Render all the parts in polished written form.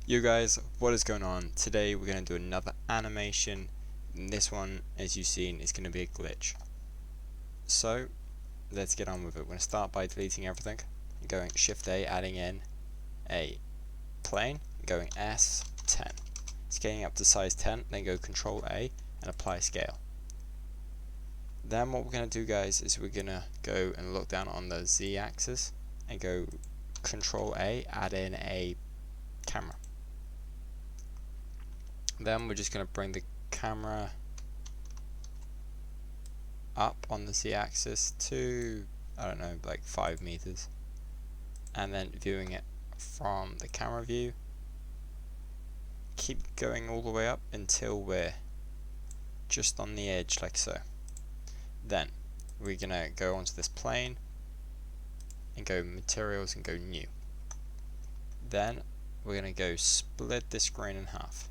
Yo guys, what is going on? Today we're going to do another animation, and this one, as you've seen, is going to be a glitch. So, let's get on with it. We're going to start by deleting everything, and going Shift A, adding in a plane, going S10. Scaling up to size 10, then go Control A, and apply scale. Then what we're going to do, guys, is we're going to go and look down on the Z axis, and go Control A, add in a camera. Then we're just going to bring the camera up on the Z-axis to, I don't know, like 5 meters, and then viewing it from the camera view. Keep going all the way up until we're just on the edge, like so. Then we're going to go onto this plane and go materials and go new. Then we're going to go split this screen in half.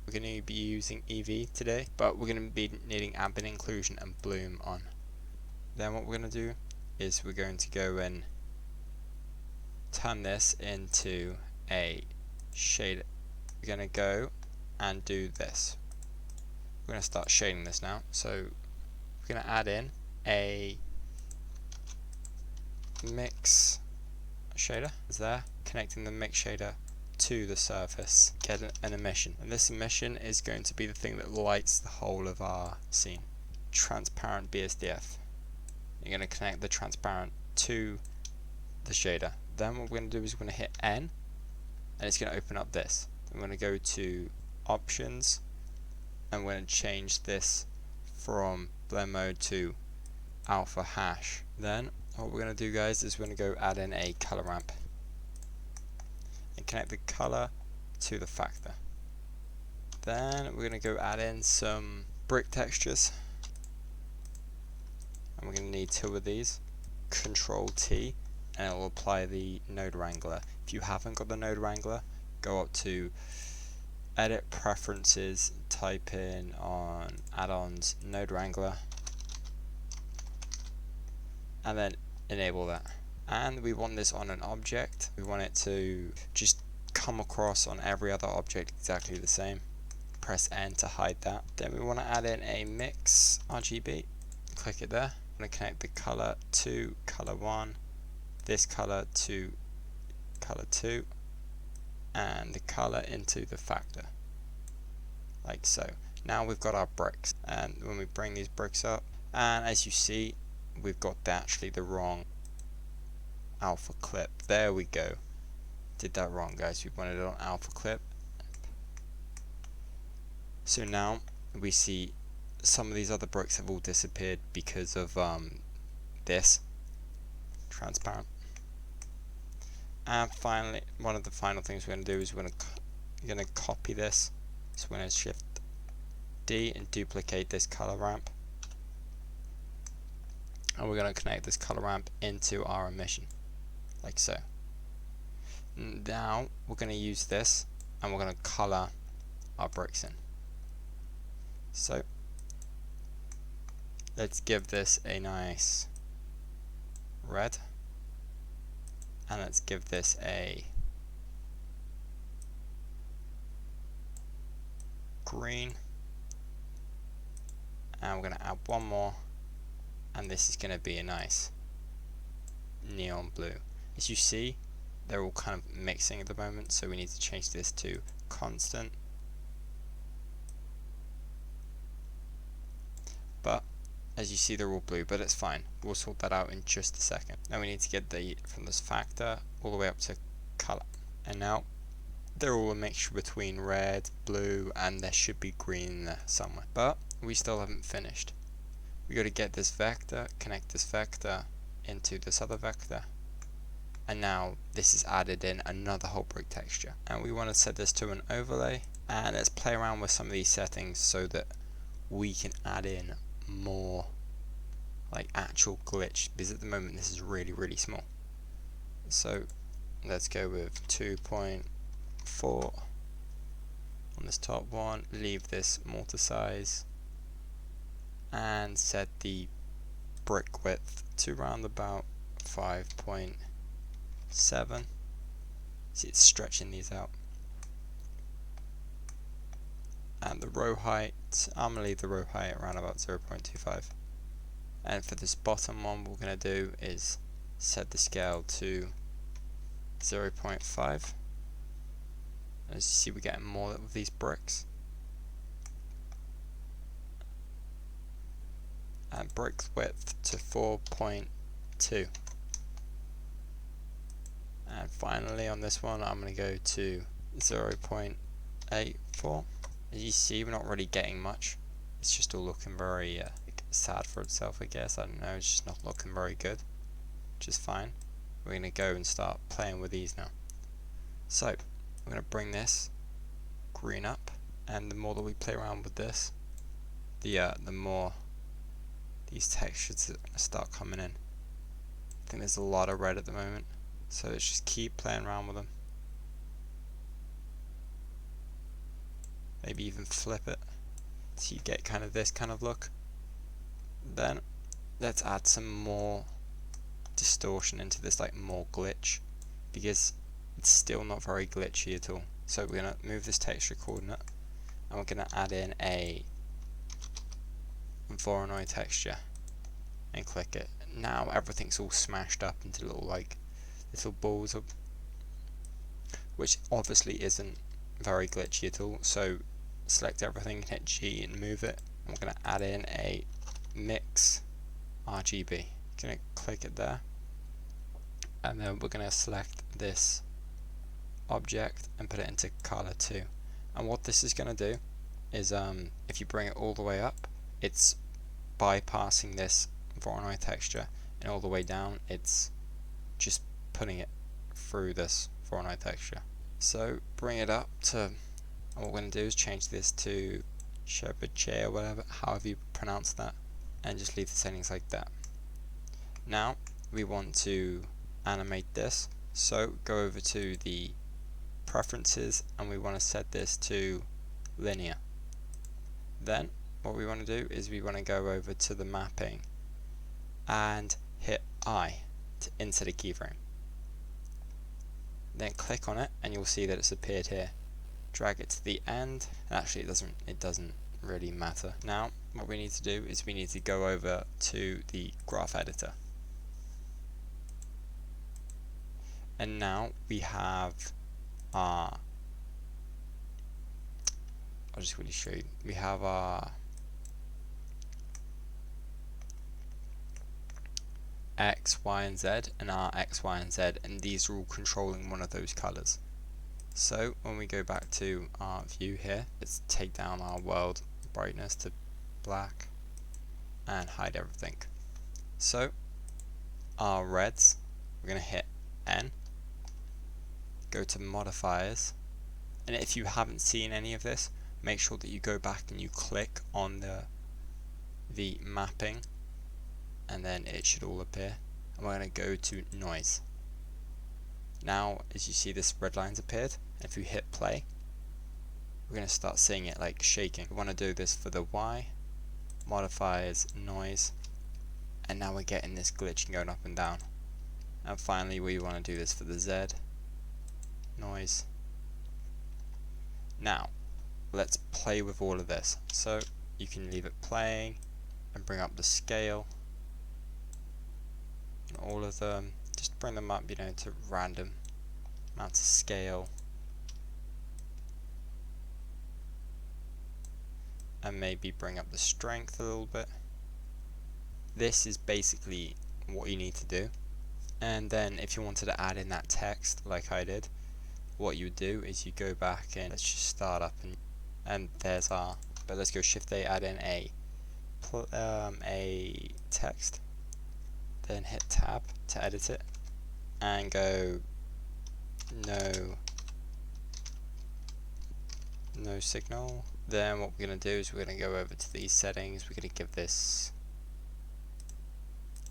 We're going to be using Eevee today, but we're going to be needing ambient inclusion and bloom on. Then what we're going to do is we're going to go and turn this into a shader. We're going to go and do this. We're going to start shading this now. So we're going to add in a mix shader. Is there, connecting the mix shader to the surface, get an emission, and this emission is going to be the thing that lights the whole of our scene. Transparent BSDF. You're going to connect the transparent to the shader. Then what we're going to do is we're going to hit N, and it's going to open up this. I'm going to go to options, and we're going to change this from blend mode to alpha hash. Then what we're going to do, guys, is we're going to go add in a color ramp and connect the color to the factor. Then we're going to go add in some brick textures, and we're going to need 2 of these. Control T, and it will apply the node wrangler. If you haven't got the node wrangler, go up to edit preferences, type in on add-ons node wrangler, and then enable that. And we want this on an object. We want it to just come across on every other object exactly the same. Press N to hide that. Then we want to add in a mix RGB. Click it there. I'm going to connect the color to color 1, this color to color 2, and the color into the factor, like so. Now we've got our bricks, and when we bring these bricks up, and as you see, we've got actually the wrong alpha clip. There we go. Did that wrong, guys. We wanted it on alpha clip. So now we see some of these other bricks have all disappeared because of this transparent. And finally, one of the final things we're going to do is we're going to copy this. So we're going to Shift D and duplicate this color ramp, and we're going to connect this color ramp into our emission, like so. Now we're going to use this, and we're going to color our bricks in. So let's give this a nice red, and let's give this a green, and we're going to add one more, and this is going to be a nice neon blue. As you see, they're all kind of mixing at the moment, so we need to change this to constant. But as you see, they're all blue, but it's fine. We'll sort that out in just a second. Now we need to get from this factor all the way up to color, and now they're all a mixture between red, blue, and there should be green there somewhere. But we still haven't finished. We got to get this vector, connect this vector into this other vector, and now this is added in another whole brick texture. And we want to set this to an overlay, and let's play around with some of these settings so that we can add in more like actual glitch, because at the moment this is really small. So let's go with 2.4 on this top one, leave this mortar size, and set the brick width to around about 5.7. See, it's stretching these out. And the row height, I'm going to leave the row height around about 0.25. And for this bottom one, what we're going to do is set the scale to 0.5. As you see, we're getting more of these bricks. And brick width to 4.2. And finally on this one, I'm going to go to 0.84. As you see, we're not really getting much. It's just all looking very sad for itself, I guess. I don't know, it's just not looking very good, which is fine. We're going to go and start playing with these now. So, I'm going to bring this green up, and the more that we play around with this, the more these textures start coming in. I think there's a lot of red at the moment, so let's just keep playing around with them. Maybe even flip it so you get kind of this kind of look. Then let's add some more distortion into this, like more glitch, because it's still not very glitchy at all. So we're going to move this texture coordinate, and we're going to add in a Voronoi texture and click it. Now everything's all smashed up into little balls, which obviously isn't very glitchy at all. So select everything, hit G and move it. I'm going to add in a mix RGB. Going to click it there, and then we're going to select this object and put it into color 2. And what this is going to do is if you bring it all the way up, it's bypassing this Voronoi texture, and all the way down it's just putting it through this Voronoi texture. So bring it up to, and what we're going to do is change this to Shepherd or whatever, however you pronounce that, and just leave the settings like that. Now we want to animate this, so go over to the preferences and we want to set this to linear. Then what we want to do is we want to go over to the mapping and hit I to insert a keyframe. Then click on it and you'll see that it's appeared here. Drag it to the end, and actually it doesn't really matter. Now what we need to do is we need to go over to the graph editor, and now we have our, I'll just quickly show you, we have our X, Y and Z, and our X, Y and Z, and these are all controlling one of those colors. So when we go back to our view here, let's take down our world brightness to black and hide everything. So our reds, we're going to hit N, go to modifiers, and if you haven't seen any of this, make sure that you go back and you click on the mapping, and then it should all appear. And we're going to go to noise. Now as you see, this red line's appeared, and if you hit play, we're going to start seeing it like shaking. We want to do this for the Y, modifiers, noise, and now we're getting this glitch going up and down. And finally we want to do this for the Z, noise. Now let's play with all of this. So you can leave it playing and bring up the scale and all of them, just bring them up, to random amounts of scale, and maybe bring up the strength a little bit. This is basically what you need to do. And then if you wanted to add in that text like I did, what you would do is you go back and let's just start up, and there's our, but let's go Shift A, add in a text, then hit tab to edit it and go no signal. Then what we're going to do is we're going to go over to these settings, we're going to give this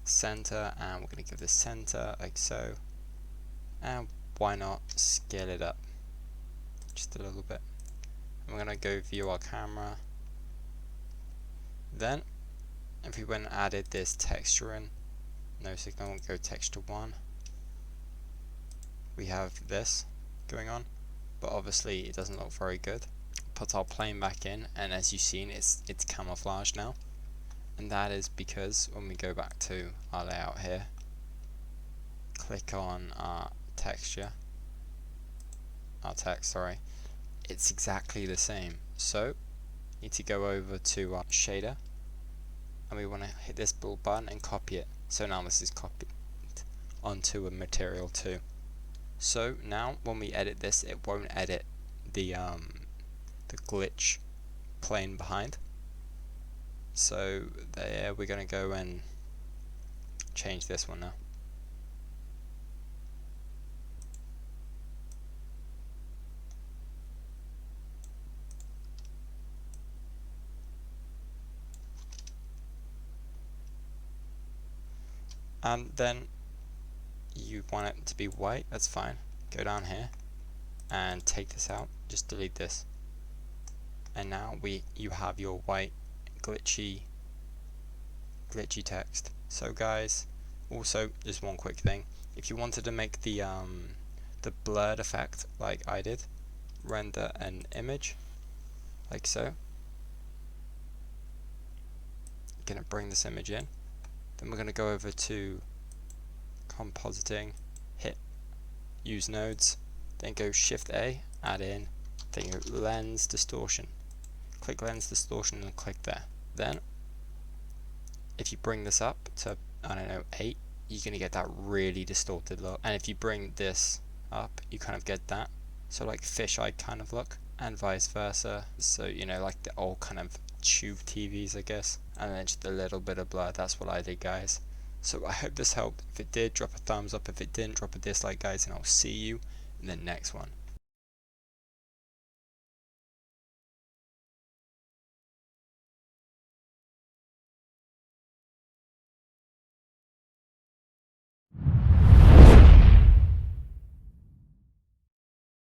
center, and we're going to give this center like so, and why not scale it up just a little bit. And we're going to go view our camera. Then if we went and added this texture in, no signal, go texture 1, we have this, going on, but obviously it doesn't look very good. Put our plane back in, and as you've seen, it's camouflaged now, and that is because when we go back to our layout here, click on our texture, our text, sorry, it's exactly the same. So need to go over to our shader, and we want to hit this blue button and copy it. So now this is copied onto a material 2. So now when we edit this, it won't edit the glitch plane behind. So there, we're going to go and change this one now. And then you want it to be white, that's fine. Go down here and take this out, just delete this. And now you have your white glitchy text. So guys, also just one quick thing, if you wanted to make the blurred effect like I did, render an image like so. You're gonna bring this image in, then we're gonna go over to compositing, hit use nodes, then go Shift A, add in, then go lens distortion, click lens distortion and click there. Then if you bring this up to, I don't know, 8, you're gonna get that really distorted look, and if you bring this up, you kind of get that, so like fisheye kind of look, and vice versa. So you know, like the old kind of tube TVs, I guess, and then just a little bit of blur. That's what I did, guys. So I hope this helped. If it did, drop a thumbs up. If it didn't, drop a dislike, guys, and I'll see you in the next one.